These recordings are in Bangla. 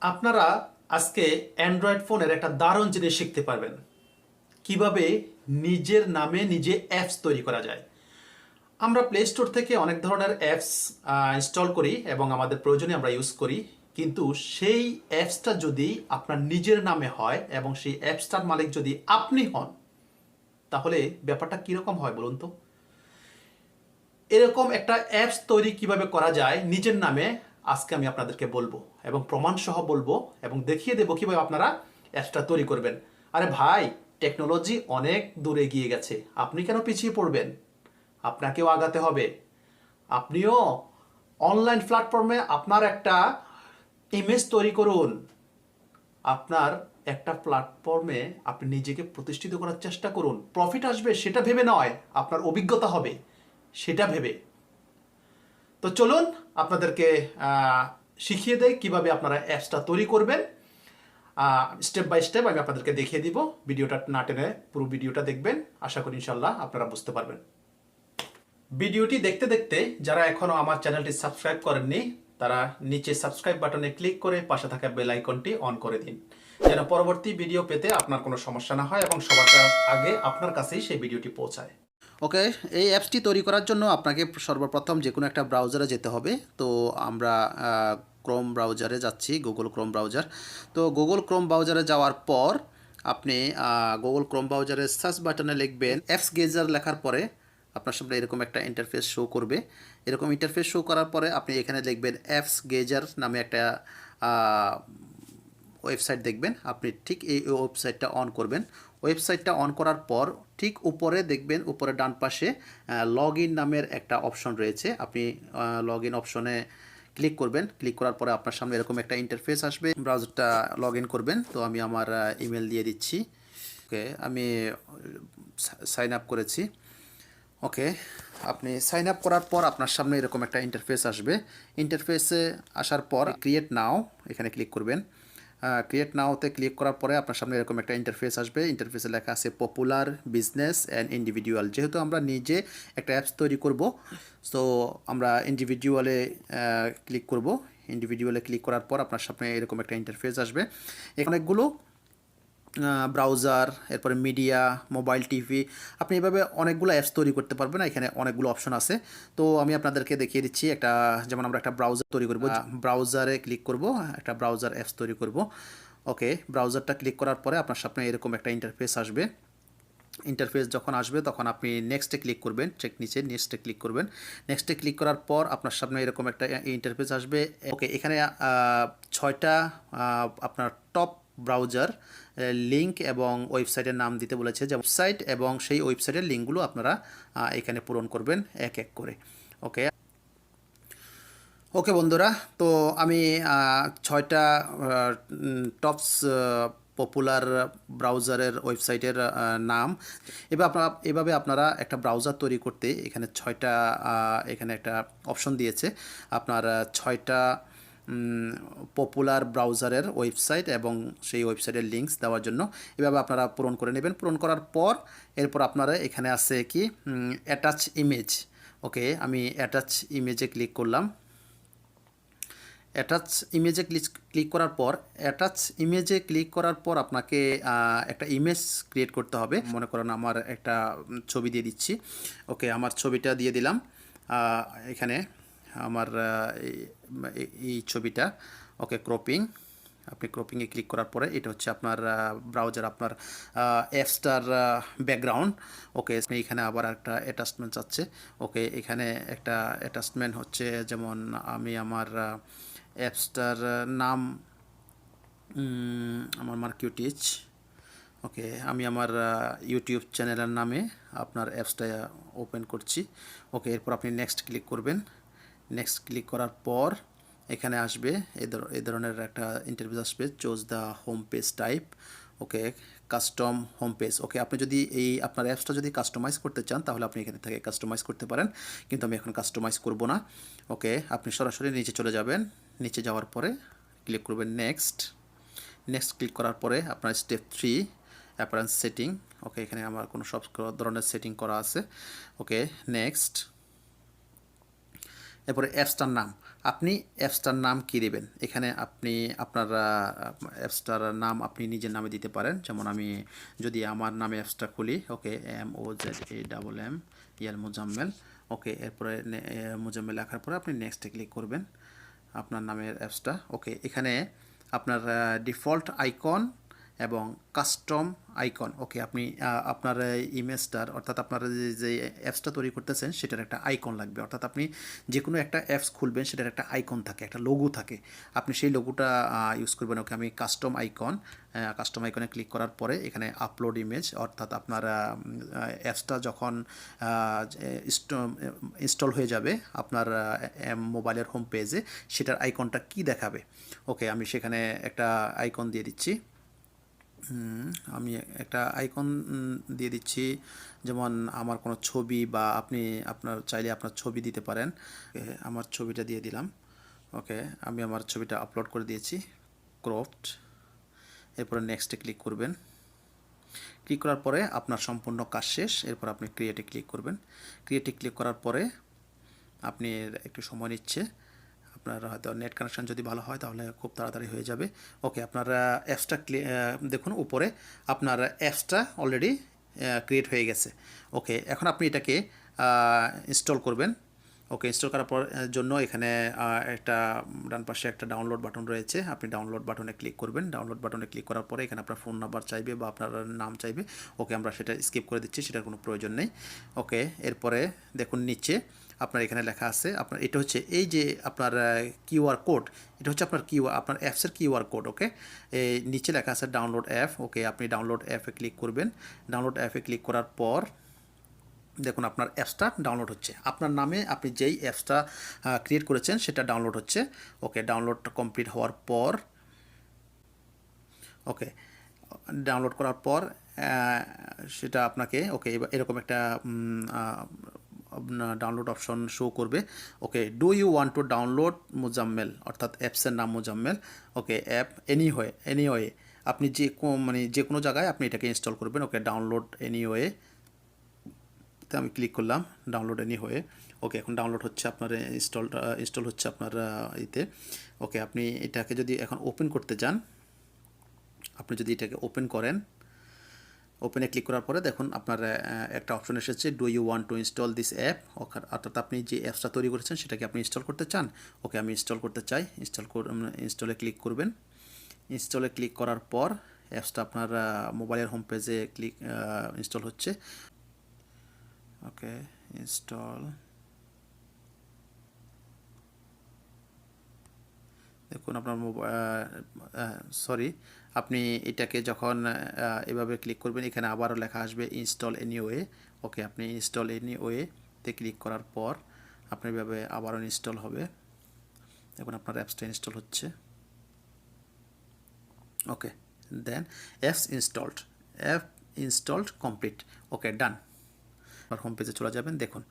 আপনারা আজকে অ্যান্ড্রয়েড ফোনের একটা দারুণ জিনিস শিখতে পারবেন, কিভাবে নিজের নামে নিজে অ্যাপস তৈরি করা যায়। আমরা প্লে স্টোর থেকে অনেক ধরনের অ্যাপস ইনস্টল করি এবং আমাদের প্রয়োজনে আমরা ইউজ করি, কিন্তু সেই অ্যাপসটা যদি আপনার নিজের নামে হয় এবং সেই অ্যাপসটার মালিক যদি আপনি হন, তাহলে ব্যাপারটা কীরকম হয় বলুন তো। এরকম একটা অ্যাপস তৈরি কিভাবে করা যায় নিজের নামে, আজকে আমি আপনাদেরকে বলবো এবং প্রমাণ সহ বলবো এবং দেখিয়ে দেবো কিভাবে আপনারা অ্যাপসটা তৈরি করবেন। আরে ভাই, টেকনোলজি অনেক দূরে এগিয়ে গেছে, আপনি কেন পিছিয়ে পড়বেন? আপনাকেও আগাতে হবে। আপনিও অনলাইন প্ল্যাটফর্মে আপনার একটা ইমেজ তৈরি করুন। আপনার একটা প্ল্যাটফর্মে আপনি নিজেকে প্রতিষ্ঠিত করার চেষ্টা করুন। প্রফিট আসবে সেটা ভেবে নয়, আপনার অভিজ্ঞতা হবে সেটা ভেবে। তো চলুন আপনাদেরকে শিখিয়ে দেয় কিভাবে আপনারা অ্যাপসটা তৈরি করবেন। স্টেপ বাই স্টেপ আমি আপনাদেরকে দেখিয়ে দিব। ভিডিওটা না টেনে পুরো ভিডিওটা দেখবেন, আশা করি ইনশাল্লাহ আপনারা বুঝতে পারবেন। ভিডিওটি দেখতে দেখতে যারা এখনও আমার চ্যানেলটি সাবস্ক্রাইব করেননি, তারা নিচে সাবস্ক্রাইব বাটনে ক্লিক করে পাশে থাকা বেল আইকনটি অন করে দিন, যেন পরবর্তী ভিডিও পেতে আপনার কোনো সমস্যা না হয় এবং সবার আগে আপনার কাছেই সেই ভিডিওটি পৌঁছায়। ওকে, এই অ্যাপসটি তৈরি করার জন্য আপনাকে সর্বপ্রথম যে কোনো একটা ব্রাউজারে যেতে হবে। তো আমরা ক্রোম ব্রাউজারে যাচ্ছি, গুগল ক্রোম ব্রাউজার। তো গুগল ক্রোম ব্রাউজারে যাওয়ার পর আপনি গুগল ক্রোম ব্রাউজারের সার্চ বাটনে লিখবেন অ্যাপস গেজার। লেখার পরে আপনার সামনে এরকম একটা ইন্টারফেস শো করবে। এরকম ইন্টারফেস শো করার পরে আপনি এখানে লিখবেন অ্যাপস গেজার নামে একটা ওয়েবসাইট দেখবেন। আপনি ঠিক এই ওয়েবসাইটটা অন করবেন। ওয়েবসাইটটা অন করার পর ঠিক উপরে দেখবেন, উপরে ডান পাশে লগ ইন নামের একটা অপশন রয়েছে। আপনি লগ ইন অপশনে ক্লিক করবেন। ক্লিক করার পরে আপনার সামনে এরকম একটা ইন্টারফেস আসবে, ব্রাউজারটা লগ ইন করবেন। তো আমি আমার ইমেল দিয়ে দিচ্ছি। ওকে, আমি সাইন আপ করেছি। ওকে, আপনি সাইন আপ করার পর আপনার সামনে এরকম একটা ইন্টারফেস আসবে। ইন্টারফেসে আসার পর ক্রিয়েট নাও এখানে ক্লিক করবেন। ক্রিয়েট নাওতে ক্লিক করার পরে আপনার সামনে এরকম একটা ইন্টারফেস আসবে। ইন্টারফেসে লেখা আছে পপুলার, বিজনেস অ্যান্ড ইন্ডিভিজুয়াল। যেহেতু আমরা নিজে একটা অ্যাপস তৈরি করব, সো আমরা ইন্ডিভিজুয়ালে ক্লিক করব। ইন্ডিভিজুয়ালে ক্লিক করার পর আপনার সামনে এরকম একটা ইন্টারফেস আসবে। এখানে অনেকগুলো ব্রাউজার, এরপরে মিডিয়া, মোবাইল, টিভি, আপনি এভাবে অনেকগুলো অ্যাপস তৈরি করতে পারবেন। এখানে অনেকগুলো অপশন আছে। তো আমি আপনাদেরকে দেখিয়ে দিচ্ছি। একটা যেমন আমরা একটা ব্রাউজার তৈরি করব, ব্রাউজারে ক্লিক করব, একটা ব্রাউজার অ্যাপস তৈরি করব। ওকে, ব্রাউজারটা ক্লিক করার পরে আপনার সামনে এরকম একটা ইন্টারফেস আসবে। ইন্টারফেস যখন আসবে তখন আপনি নেক্সটে ক্লিক করবেন, চেক নিচে নেক্সটে ক্লিক করবেন। নেক্সটে ক্লিক করার পর আপনার সামনে এরকম একটা ইন্টারফেস আসবে। ওকে, এখানে 6টা আপনার টপ ব্রাউজার লিঙ্ক এবং ওয়েবসাইটের নাম দিতে বলেছে, যে ওয়েবসাইট এবং সেই ওয়েবসাইটের লিঙ্কগুলো আপনারা এখানে পূরণ করবেন এক এক করে। ওকে, ওকে বন্ধুরা, তো আমি 6টা টপস পপুলার ব্রাউজারের ওয়েবসাইটের নাম। এভাবে আপনারা একটা ব্রাউজার তৈরি করতে এখানে 6টা এখানে একটা অপশন দিয়েছে আপনার 6টা পপুলার ব্রাউজারের ওয়েবসাইট এবং সেই ওয়েবসাইটের লিঙ্কস দেওয়ার জন্য। এভাবে আপনারা পূরণ করে নেবেন। পূরণ করার পর এরপর আপনারা এখানে আছে কি অ্যাটাচ ইমেজ। ওকে, আমি অ্যাটাচ ইমেজে ক্লিক করলাম। অ্যাটাচ ইমেজে ক্লিক করার পর আপনাকে একটা ইমেজ ক্রিয়েট করতে হবে। মনে করেন আমার একটা ছবি দিয়ে দিচ্ছি। ওকে, আমার ছবিটা দিয়ে দিলাম এখানে আমার এই ছবিটা। ওকে, ক্রপিং। আপনি ক্রপিংয়ে ক্লিক করার পরে এটা হচ্ছে আপনার ব্রাউজার, আপনার অ্যাপসটার ব্যাকগ্রাউন্ড। ওকে, এখানে আবার একটা অ্যাটাচমেন্ট চাচ্ছে। ওকে, এখানে একটা অ্যাটাচমেন্ট হচ্ছে, যেমন আমি আমার অ্যাপসটার নাম আমার মার্কিউ টিচ। ওকে, আমি আমার ইউটিউব চ্যানেলের নামে আপনার অ্যাপসটা ওপেন করছি। ওকে, এরপর আপনি নেক্সট ক্লিক করবেন। নেক্সট ক্লিক করার পর এখানে আসবে এই ধরনের একটা ইন্টারভিউ আসবে, choose the home page type. Okay, custom home page. Okay, আপনি যদি আপনার অ্যাপসটা যদি কাস্টমাইজ করতে চান তাহলে আপনি এখানে থেকে কাস্টমাইজ করতে পারেন, কিন্তু আমি এখন কাস্টমাইজ করব না। ওকে, আপনি সরাসরি নিচে চলে যাবেন। নিচে যাওয়ার পরে ক্লিক করবেন নেক্সট। নেক্সট ক্লিক করার পরে আপনার স্টেপ 3 অ্যাপারেন্স সেটিং। ওকে, এখানে আমার কোনো সব ধরনের সেটিং করা আছে। ওকে, নেক্সট। এরপরে অ্যাপসটার নাম, আপনি অ্যাপসটার নাম কী দেবেন, এখানে আপনি আপনার অ্যাপসটার নাম আপনি নিজের নামে দিতে পারেন। যেমন আমি যদি আমার নামে অ্যাপসটা খুলি, ওকে, MOZAMM ইয়াল মোজাম্মেল, ওকে, এরপরে মোজাম্মেল লেখার পরে আপনি নেক্সটে ক্লিক করবেন আপনার নামের অ্যাপসটা। ওকে, এখানে আপনার ডিফল্ট আইকন এবং কাস্টম আইকন, ওকে, আপনি আপনার ইমেজটার অর্থাৎ আপনার যে অ্যাপসটা তৈরি করতেছেন সেটার একটা আইকন লাগবে। অর্থাৎ আপনি যে কোনো একটা অ্যাপস খুলবেন সেটার একটা আইকন থাকে, একটা লোগো থাকে, আপনি সেই লোগোটা ইউজ করবেন। ওকে, আমি কাস্টম আইকনে ক্লিক করার পরে এখানে আপলোড ইমেজ, অর্থাৎ আপনার অ্যাপসটা যখন ইনস্টল হয়ে যাবে আপনার মোবাইলের হোম পেজে, সেটার আইকনটা কি দেখাবে। ওকে, আমি সেখানে একটা আইকন দিয়ে দিচ্ছি। আমি একটা আইকন দিয়ে দিচ্ছি, যেমন আমার কোনো ছবি, বা আপনি আপনার চাইলে আপনার ছবি দিতে পারেন। আমার ছবিটা দিয়ে দিলাম। ওকে, আমি আমার ছবিটা আপলোড করে দিয়েছি, ক্রপড। এরপরে নেক্সটে ক্লিক করবেন। ক্লিক করার পরে আপনার সম্পূর্ণ কাজ শেষ। এরপর আপনি ক্রিয়েটে ক্লিক করবেন। ক্রিয়েটে ক্লিক করার পরে আপনি একটু সময় নিচ্ছে, আপনার হয়তো নেট কানেকশান যদি ভালো হয় তাহলে খুব তাড়াতাড়ি হয়ে যাবে। ওকে, আপনার অ্যাপসটা দেখুন উপরে আপনার অ্যাপসটা অলরেডি ক্রিয়েট হয়ে গেছে। ওকে, এখন আপনি এটাকে ইনস্টল করবেন। ওকে, ইনস্টল করার পর জন্য এখানে একটা ডান পাশে একটা ডাউনলোড বাটন রয়েছে, আপনি ডাউনলোড বাটনে ক্লিক করবেন। ডাউনলোড বাটনে ক্লিক করার পরে এখানে আপনার ফোন নাম্বার চাইবে বা আপনার নাম চাইবে। ওকে, আমরা সেটা স্কিপ করে দিচ্ছি, সেটার কোনো প্রয়োজন নেই। ওকে, এরপরে দেখুন নিচে আপনার এখানে লেখা আছে, আপনার এটা হচ্ছে এই যে আপনার কিউআর কোড, এটা হচ্ছে আপনার আপনার অ্যাপসের কিউআর কোড। ওকে, এই নিচে লেখা আছে ডাউনলোড অ্যাপ। ওকে, আপনি ডাউনলোড অ্যাপে ক্লিক করবেন। ডাউনলোড অ্যাপে ক্লিক করার পর দেখুন আপনার অ্যাপসটা ডাউনলোড হচ্ছে, আপনার নামে আপনি যেই অ্যাপসটা ক্রিয়েট করেছেন সেটা ডাউনলোড হচ্ছে। ওকে, ডাউনলোডটা কমপ্লিট হওয়ার পর, ওকে, ডাউনলোড করার পর সেটা আপনাকে, ওকে, এরকম একটা ডাউনলোড অপশন শো করবে। Okay, do you want to download Mozammel, অর্থাৎ অ্যাপসের নাম মোজাম্মেল। ওকে, অ্যাপ এনিওয়ে আপনি যে কোনো জায়গায় আপনি এটাকে ইনস্টল করবেন। ওকে, ডাউনলোড এনিওয়ে আমি ক্লিক করলাম, ডাউনলোড এনিওয়ে। ওকে, এখন ডাউনলোড হচ্ছে আপনার ইনস্টল হচ্ছে আপনার ইতে। ওকে, আপনি এটাকে যদি এখন ওপেন করতে চান, আপনি যদি এটাকে ওপেন করেন, ওপেনে ক্লিক করার পরে দেখুন আপনার একটা অপশন এসেছে, do you want to install this app, অর্থাৎ আপনি যে অ্যাপসটা তৈরি করেছেন সেটাকে আপনি ইনস্টল করতে চান। ওকে, আমি ইনস্টল করতে চাই, ইনস্টলে ক্লিক করবেন। ইনস্টলে ক্লিক করার পর অ্যাপসটা আপনার মোবাইলের হোম পেজে ইনস্টল হচ্ছে। ওকে, ইনস্টল, দেখুন আপনার সরি, আপনি এটাকে যখন এভাবে ক্লিক করবেন এখানে আবারও লেখা আসবে ইনস্টল এনিওয়ে। ওকে, আপনি ইনস্টল এনিওয়েতে ক্লিক করার পর আপনি এভাবে আবারও ইনস্টল হবে। দেখুন আপনার অ্যাপসটা ইনস্টল হচ্ছে। ওকে, দেন অ্যাপ ইনস্টলড কমপ্লিট। ওকে, ডান। আপনার হোম পেজে চলে যাবেন। দেখুন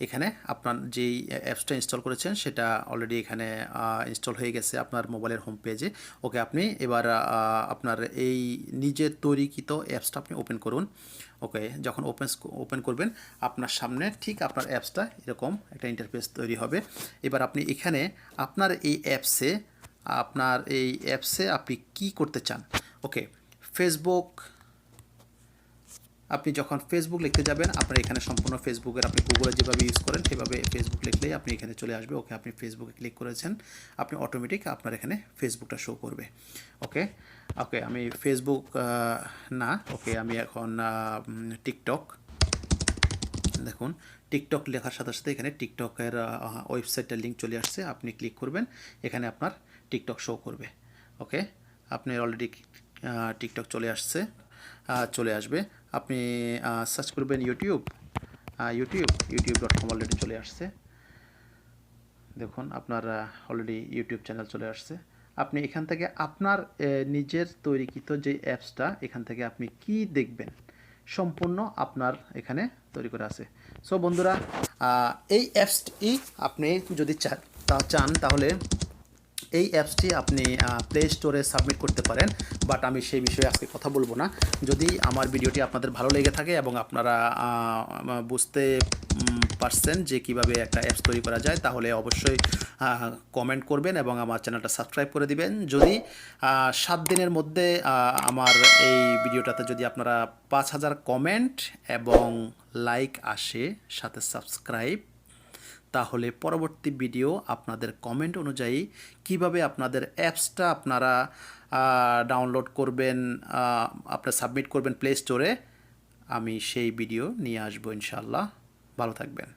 এখানে আপনার যেই অ্যাপসটা ইনস্টল করেছেন সেটা অলরেডি এখানে ইনস্টল হয়ে গেছে আপনার মোবাইলের হোম পেজে। ওকে, আপনি এবার আপনার এই নিজের তৈরিকৃত অ্যাপসটা আপনি ওপেন করুন। ওকে, যখন ওপেন করবেন আপনার সামনে ঠিক আপনার অ্যাপসটা এরকম একটা ইন্টারফেস তৈরি হবে। এবার আপনি এখানে আপনার এই অ্যাপসে আপনি কি করতে চান। ওকে, ফেসবুক, আপনি যখন ফেসবুক লিখতে যাবেন আপনার এখানে সম্পূর্ণ ফেসবুকের, আপনি গুগলে যেভাবে ইউজ করেন সেভাবে ফেসবুক লিখলেই আপনি এখানে চলে আসবে। ওকে, আপনি ফেসবুকে ক্লিক করেছেন, আপনি অটোমেটিক আপনার এখানে ফেসবুকটা শো করবে। ওকে, আমি ফেসবুক না, ওকে, আমি এখন টিকটক, দেখুন টিকটক লেখার সাথে সাথে এখানে টিকটকের ওয়েবসাইটের লিঙ্ক চলে আসছে, আপনি ক্লিক করবেন, এখানে আপনার টিকটক শো করবে। ওকে, আপনি অলরেডি টিকটক চলে আসবে। আপনি সার্চ করবেন youtube.com, অলরেডি চলে আসছে। দেখুন আপনার অলরেডি ইউটিউব চ্যানেল চলে আসছে। আপনি এখান থেকে আপনার নিজের তৈরিকৃত যে অ্যাপসটা, এখান থেকে আপনি কি দেখবেন সম্পূর্ণ আপনার এখানে তৈরি করা আছে। সো বন্ধুরা, এই অ্যাপসটি আপনি যদি চান তাহলে এই অ্যাপসটি আপনি প্লে স্টোরে সাবমিট করতে পারেন, বাট আমি সেই বিষয়ে আজকে কথা বলবো না। যদি আমার ভিডিওটি আপনাদের ভালো লেগে থাকে এবং আপনারা বুঝতে পারছেন যে কিভাবে একটা অ্যাপস তৈরি করা যায়, তাহলে অবশ্যই কমেন্ট করবেন এবং আমার চ্যানেলটা সাবস্ক্রাইব করে দিবেন। যদি 7 দিনের মধ্যে আমার এই ভিডিওটাতে যদি আপনারা 5000 কমেন্ট এবং লাইক আসে সাথে সাবস্ক্রাইব, তাহলে পরবর্তী ভিডিও আপনাদের কমেন্ট অনুযায়ী কিভাবে আপনাদের অ্যাপসটা আপনারা ডাউনলোড করবেন, আপনারা সাবমিট করবেন প্লে স্টোরে, আমি সেই ভিডিও নিয়ে আসবো ইনশাআল্লাহ। ভালো থাকবেন।